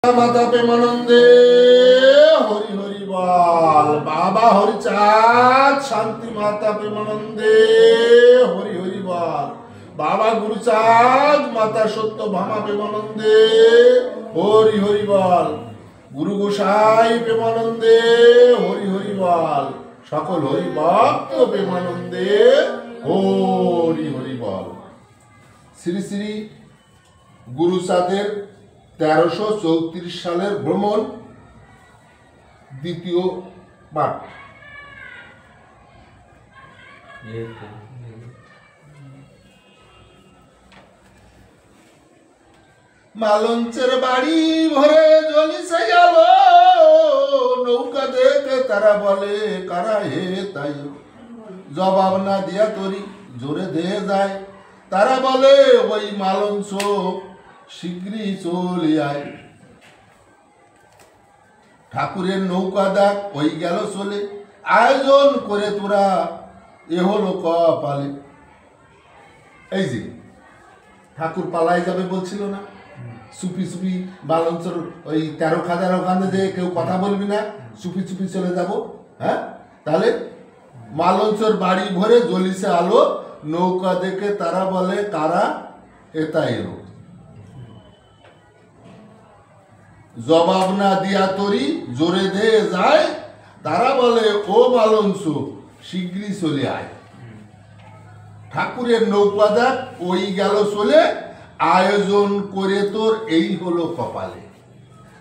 মাতা প্রেমানন্দে হরি হরি বল। বাবা হরিচাঁদ শান্তি মাতা প্রেমানন্দে হরি হরি বল। বাবা গুরুচাঁদ মাতা সত্য ভামা প্রেমানন্দে হরি হরি বল। গুরু গোসাই প্রেমানন্দে হরি হরি বল। সকল হরি ভক্ত প্রেমানন্দে হরি হরি বল। শ্রী শ্রী গুরুচাঁদের 1334 সালের ভ্রমণ দ্বিতীয় পাঠ। মালঞ্চের বাড়ি ভরে জ্বলিছে গেল, নৌকা দেখে তারা বলে কারা হে তাই। জবাব না দিয়া তরি জোরে দেহে যায়, তারা বলে ওই মালঞ্চ শীঘ্রই চলে আয়। ঠাকুরের নৌকা দেখ ওই গেল চলে, আয়োজন করে তোরা এ হলো কপালে। এই যে ঠাকুর পালাই যাবে বলছিল না, চুপি চুপি বালঞ্চর ওই 13 খাজার ওখানে যে কেউ কথা বলবি না, চুপি চুপি চলে যাব। হ্যাঁ, তাহলে মালঞ্চর বাড়ি ভরে জ্বলিছে আলো, নৌকা দেখে তারা বলে কারা এটা এলো। জবাব না দিয়া তরি জোরে দে যায়, তারা বলে ও মালঞ্চ শীঘ্রই চলে আয়। ঠাকুরের নৌকা দেখ ওই গেল চলে, আয়োজন করে তোর এই হলো কপালে।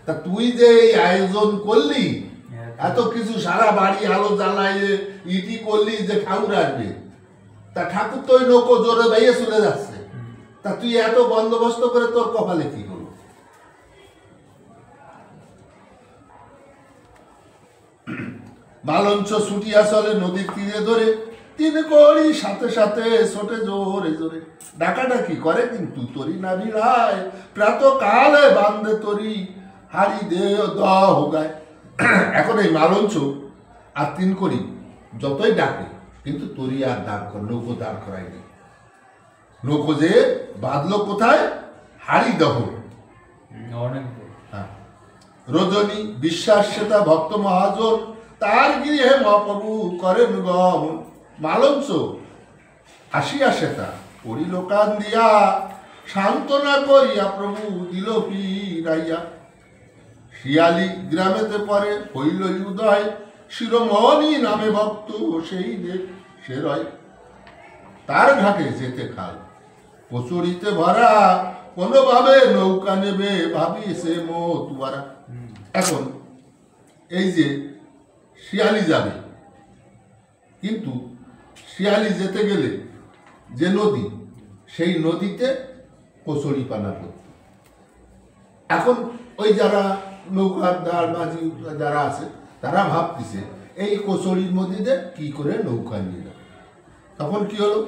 তা তুই যে এই আয়োজন করলি, এত কিছু সারা বাড়ি আলো জ্বালাইয়ে ইটি করলি যে ঠাকুর আসবে, তা ঠাকুর তো ওই নৌকো জোরে বাইয়ে চলে যাচ্ছে, তা তুই এত বন্দোবস্ত করে তোর কপালে কি হলো? মালঞ্চ ছুটিয়া চলে নদীর তীরে ধরে, তিন কড়ি সাথে সাথে ছোটে জোরে জোরে। ডাকাডাকি করে কিন্তু তরি না ভিড়ায়, প্রাতকালে বান্ধে তরি হারি দে হোগায়। এখন এই মালঞ্চ আর তিন কড়ি যতই ডাকে, কিন্তু তরি আর দাঁড় কর নৌকো দাঁড় করায়নি। নৌকো যে বাঁধলো কোথায়? হারি দহ। রজনী বিশ্বাস সেতা ভক্ত মহাজন, তার গৃহে মহাপ্রভু করেন গমন। মালঞ্চ আসিয়া সেতা করিল কান দিয়া, সান্ত্বনা করিয়া প্রভু দিল ফিরাইয়া। শিয়ালি গ্রামেতে পরে হইল উদয়, শিরোমণি নামে ভক্ত সেই দেখ সে রয়। তার ঘাটে যেতে খাল কচুরিতে ভরা, কোনোভাবে নৌকা নেবে ভাবি সে মতুয়ারা। এখন এই যে শিয়ালি যাবে, কিন্তু শিয়ালি যেতে গেলে যে নদী, সেই নদীতে কচুরি পানা করত। এখন ওই যারা নৌকার দাঁড় মাঝি যারা আছে, তারা ভাবতেছে এই কচুরির নদীতে কি করে নৌকা নিয়ে যাবে। তখন কি হলো?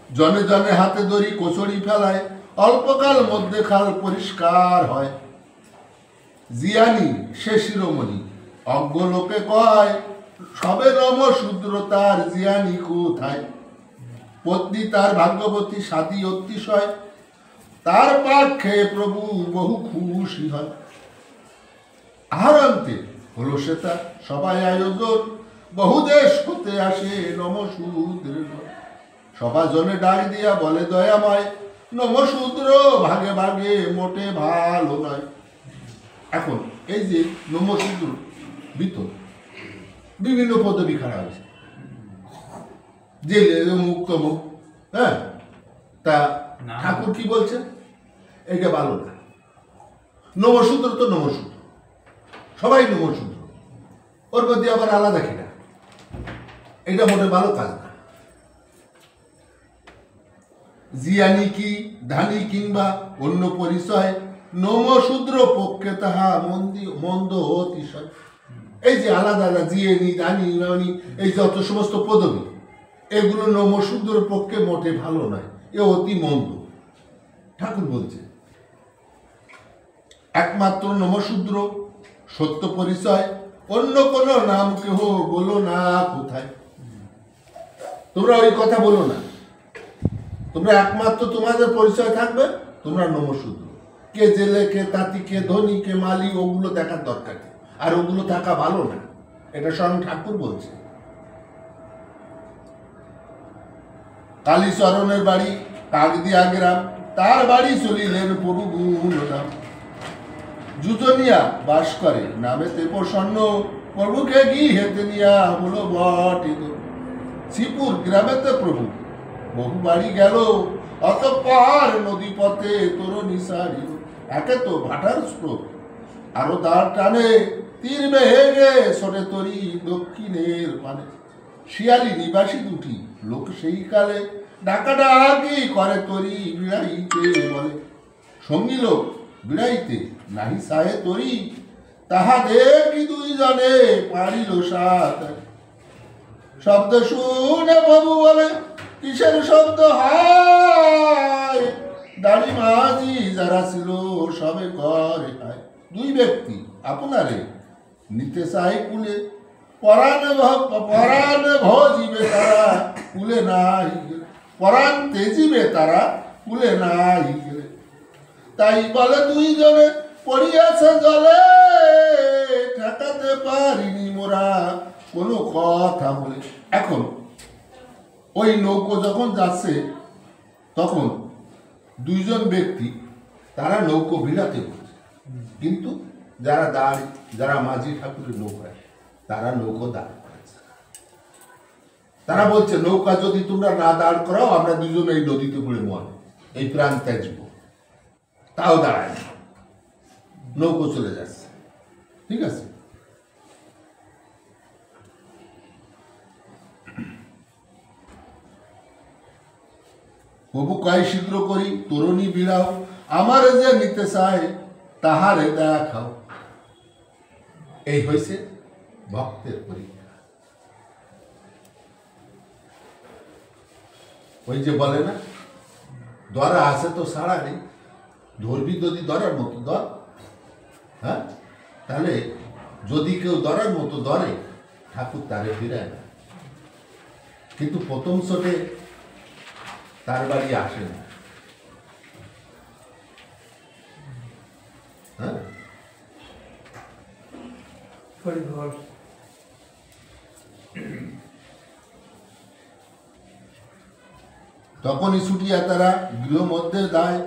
জনে জনে হাতে ধরি কচুরি ফেলায়, অল্পকাল মধ্যে খাল পরিষ্কার হয়। জিয়ানি সে শিরোমণি অজ্ঞ লোকে কয়, সবে নম শূদ্র তার জিয়ানি কোথায়। পত্নী তার ভাগ্যবতী সাদী অতিশয়, তার পাঠ খেয়ে প্রভু বহু খুশি হয়। আহারান্তে হলো সেটা সবাই আয়োজন, বহু দেশ হতে আসে নমশূদ্রের। সবা জনে ডাক দিয়া বলে দয়াময়, নমশূদ্র ভাগে ভাগে মোটে ভালো নয়। এখন এই যে নমশূদ্র ভিতর বিভিন্ন পদবি খাড়া হয়েছে, জেলে মুখ তমুক। হ্যাঁ, তা ঠাকুর কি বলছেন? এটা ভালো না। নমশূদ্র তো নমশূদ্র, সবাই নমশূদ্র, ওর মধ্যে আবার আলাদা কিনা, এটা মোটে ভালো কাজ না। জিয়ানি কি ধানি কিংবা অন্য পরিচয়, নমশূদ্র পক্ষে তাহা মন্দ অতিশয়। এই যে আলাদা আলাদা জিয়ানি ধানি নানি এই যত সমস্ত পদবি, এগুলো নমশূদ্রের পক্ষে মোটে ভালো নয়, এ অতি মন্দ। ঠাকুর বলছে একমাত্র নমশূদ্র সত্য পরিচয়, অন্য কোন নাম কেহ বলো না কোথায়। তোমরা ওই কথা বলো না, তোমরা একমাত্র তোমাদের পরিচয় থাকবে তোমরা নমশূদ্র। কে জেলে, কে তাঁতি, কে ধনী, কে মালি, ওগুলো দেখার দরকার নেই। আর ওগুলো থাকা ভালো না, এটা স্বয়ং ঠাকুর বলছে। কালীচরণের বাড়ি কাকদিয়া গ্রাম, তার বাড়ি চলিলেন প্রভু গুণধাম। জুজনিয়া বাস করে নামেতে প্রসন্ন, প্রভুকে গৃহেতে নিয়া হলো বটে। শ্রীপুর গ্রামেতে প্রভু বহু বাড়ি গেল, অতঃপর নদী পথে তরুণী সারিল। একে তো ভাটার স্রোত, আরো দাঁড় টানে তীর বেগে সরে তরি দক্ষিণের মানে। শিয়ালি নিবাসী দুটি লোক সেই কালে ডাকাডাকি করে তরি বিড়াইতে বলে। সঙ্গী লোক বিড়াইতে নাহি সাহে তরি, তাহা দেখি দুইজনে পারিল সাত। শব্দ শুনে প্রভু বলে, কিসের শব্দ হয়? দাড়ি মাঝি যারা ছিল সবে করে খায়। দুই ব্যক্তি আপনারে নিতে চাই কুলে, পরাণ ভজিবে তারা কুলে নাই গেলে, পরাণ তেজিবে তারা কুলে নাই গেলে। তাই বলে দুইজনে পড়িয়াছে জলে, ঠেকাতে পারিনি মোরা কোনো কথা বলে। এখন ওই নৌকো যখন যাচ্ছে, তখন দুইজন ব্যক্তি তারা নৌকো ভিড়াতে বলছে, কিন্তু যারা মাঝি ঠাকুরের নৌকায়, তারা নৌকো দাঁড় করেছে। তারা বলছে, নৌকা যদি তোমরা না দাঁড় করাও, আমরা দুজন এই নদীতে পড়ে মরব, এই প্রাণ ত্যাজব। তাও দাঁড়ায় না, নৌকো চলে যাচ্ছে। ঠিক আছে, প্রভু কয় শীঘ্র করি তরুণী বিড়াও, আমারে যে নিতে চায় তাহারে দেখাও। এই হয়েছে ভক্তের পরীক্ষা। ওই যে বলে না, দরা আছে তো ছাড়া নেই, ধরবি যদি দরার মতো ধর। হ্যাঁ, তাহলে যদি কেউ দরার মতো ধরে, ঠাকুর তারে ফিরায় না। কিন্তু প্রথম শোটে তার বাড়ি আসে না। হ্যাঁ, তখনই ছুটিয়া তারা গৃহ মধ্যে দায়,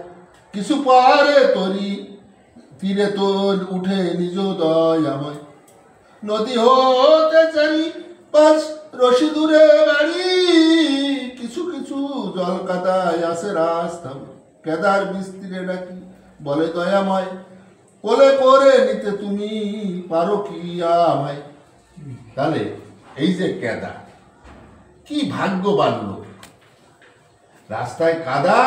কিছু পারে তরি তীরে তো উঠে নিজ দয়াময়। নদী হতে চারি পাঁচ রশি দূরে বাড়ি, কিছু কিছু জল কাদায় আসে রাস্তা। কেদার মিস্ত্রিরে ডাকি বলে দয়াময়, কোলে করে নিতে তুমি পারো কি আমায়। তাহলে এই যে কেদা, কি ভাগ্যবান লোক, রাস্তায় কাদা,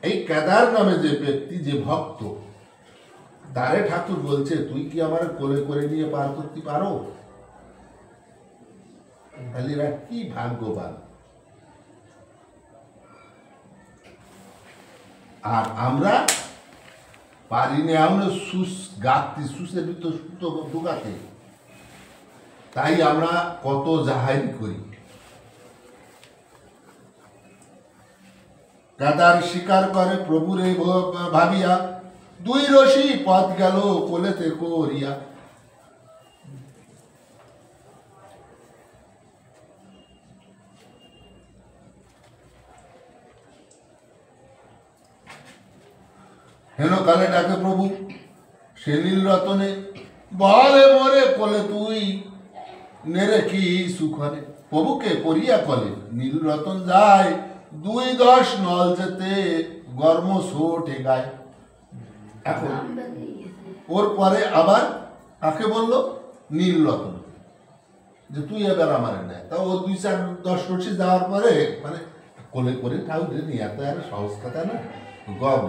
এই কেদার নামে যে ব্যক্তি, যে ভক্ত, তারে ঠাকুর বলছে, তুই কি আমার কোলে করে নিয়ে পার করতে পারো? তাহলে এরা কি ভাগ্যবান। আর আমরা পারি না, আমরা সুস গাঁথতে, সুসের ভিতর সুতো ঢুকাতে, তাই আমরা কত জাহারি করি। কাদার স্বীকার করে প্রভুরে ভাবিয়া, দুই রশি পথ গেল কোলেতে করিয়া। হেন কালে ডাকে প্রভু সে নীল রতনে, বলে মোরে কোলে তুই নেরে কি সুখনে। প্রভুকে করিয়া কলে নীল রতন যায়, 2-10 নল যেতে গর্ম সোটে গায়। এখন ওর পরে আবার কাকে বললো? নীল রতন, যে তুই এবার আমার নেয়। তা ও 2-4-10 রশি যাওয়ার পরে মানে কোলে করে ঠাকুর নিয়ে, এত আর সহজ কথা না,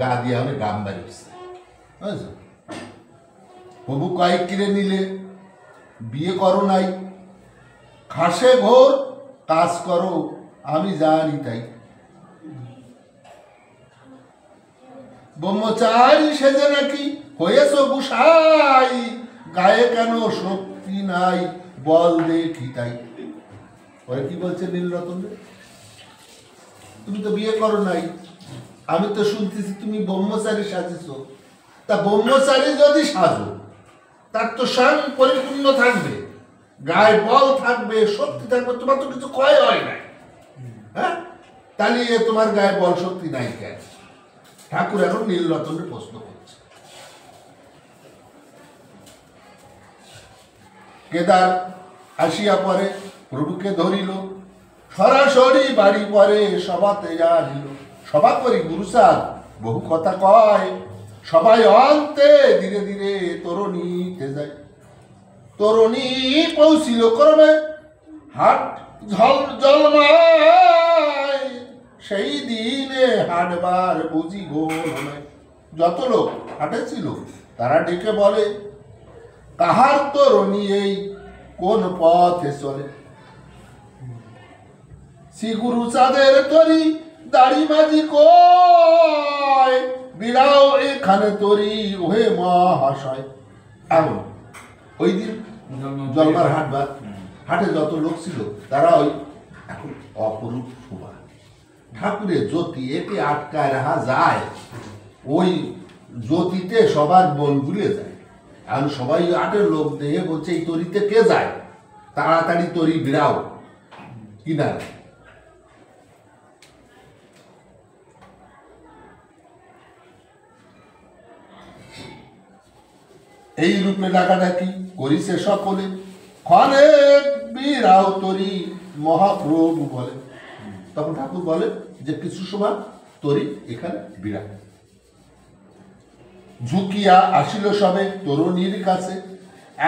গা দিয়ে আমি গাম বাড়ি উঠছে। বুঝছো, প্রভু কয়েক কিনে নিলে বিয়ে করো নাই, খাসে ঘোর কাজ করো আমি জানি তাই। ব্রহ্মচারী সেজে নাকি হয়েছ গুসাই, গায়ে কেন শক্তি নাই বল দেখি তাই। ওরা কি বলছে নীলরতন, তুমি তো বিয়ে করো নাই, আমি তো শুনতেছি তুমি ব্রহ্মচারী সাজেছ, তা ব্রহ্মচারী যদি সাজো তার তো স্বয়ং পরিপূর্ণ থাকবে, গায়ে বল থাকবে, শক্তি থাকবে, তোমার তো কিছু ক্ষয় হয় না। হ্যাঁ, তাহলে তোমার গায়ে বল শক্তি নাই কেন? ঠাকুর এখন নীলরতনের প্রশ্ন করছে। কেদার আসিয়া পরে প্রভুকে ধরিল, সরাসরি বাড়ি পরে সভাতে জানিল। সভা করি গুরুসার বহু কথা কয়, সবাই অন্তে ধীরে ধীরে তরুণীতে যায়। তরুণী পৌঁছিল করবে হাট জলমায়, সেই দিনে হাটবার বুঝি গোল নয়। যত লোক হাটে ছিল তারা ডেকে বলে, কাহার তরুণী এই কোন পথে চলে? শ্রী গুরু চাঁদের তরি দাড়ি মাঝি কয়, বিড়াও এখানে তরি ওহে মহাশয়। এমন ওই দিন জলমার হাটবার হাটে যত লোক ছিল তারা ওই এখন অপরূপ শোভা, ঠাকুরের জ্যোতি একে আটকায় রাখা যায়, ওই জ্যোতিতে সবার মন ভুলে যায়। এখন সবাই আটের লোক দেখে বলছে এই তরিতে কে যায়, তাড়াতাড়ি তরি বিড়াও কিনারে। এই রূপে ডাকাডাকি করিছে সকলে, ক্ষণে বিড়াও তরি মহাপ্রভু বলে। তখন ঠাকুর বলে যে কিছু সময় তরি এখানে বিড়া। ঝুঁকিয়া আসিল সবে তরুণীর কাছে,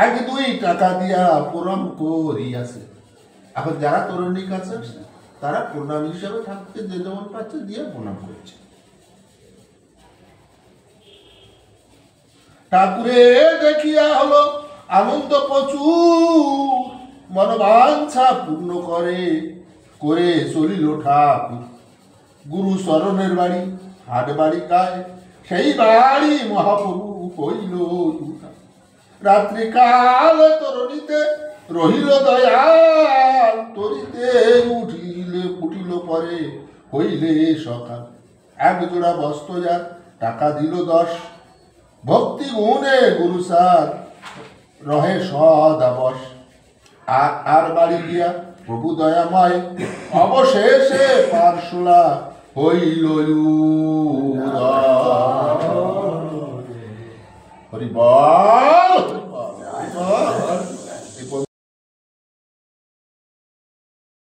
1-2 টাকা দিয়া প্রণাম করিয়াছে। এখন যারা তরুণীর কাছে আসছে তারা প্রণাম হিসাবে ঠাকুরকে যে যেমন পাচ্ছে দিয়ে প্রণাম করছে। ঠাকুরে দেখিয়া হলো আনন্দ প্রচুর, মনোবাঞ্ছা পূর্ণ করে করে চলিল ঠাকুর। গুরু চরণের বাড়ি হাট বাড়ি গায়ে, সেই বাড়ি মহাপ্রভু হইল। রাত্রিকাল তরুণীতে রহিল দয়াল, তরিতে উঠিল পরে হইলে সকাল। 1 জোড়া বস্ত্র যার টাকা দিল 10, ভক্তি গুণে গুরু সার রহে সদাবশ। আর বাড়ি গিয়া প্রভু দয়াময়, অবশেষে পার্শ্বলা হইল। হরি বল।